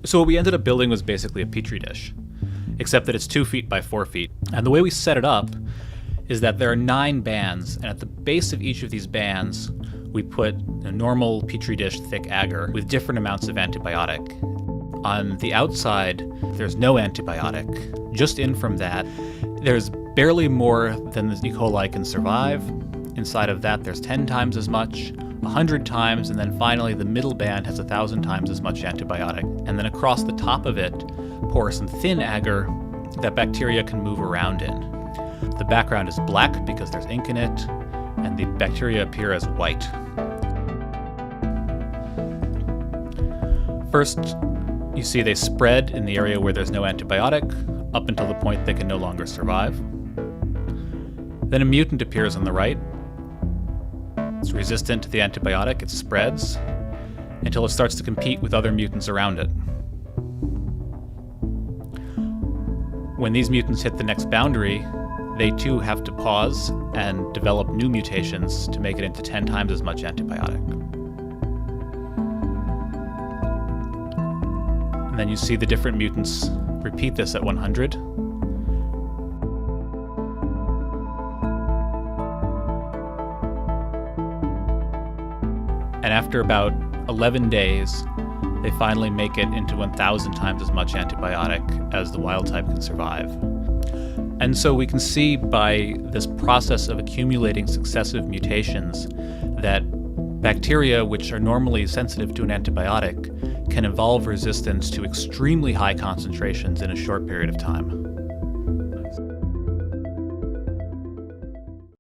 So what we ended up building was basically a petri dish, except that it's 2 feet by 4 feet. And the way we set it up is that there are 9 bands, and at the base of each of these bands, we put a normal petri dish thick agar with different amounts of antibiotic. On the outside, there's no antibiotic. Just in from that, there's barely more than the E. coli can survive. Inside of that, there's 10 times as much, 100 times, and then finally the middle band has 1,000 times as much antibiotic. And then across the top of it, pour some thin agar that bacteria can move around in. The background is black because there's ink in it, and the bacteria appear as white. First, you see they spread in the area where there's no antibiotic, up until the point they can no longer survive. Then a mutant appears on the right. It's resistant to the antibiotic, it spreads, until it starts to compete with other mutants around it. When these mutants hit the next boundary, they too have to pause and develop new mutations to make it into 10 times as much antibiotic. And then you see the different mutants repeat this at 100. And after about 11 days, they finally make it into 1,000 times as much antibiotic as the wild type can survive. And so we can see by this process of accumulating successive mutations that bacteria, which are normally sensitive to an antibiotic, can evolve resistance to extremely high concentrations in a short period of time.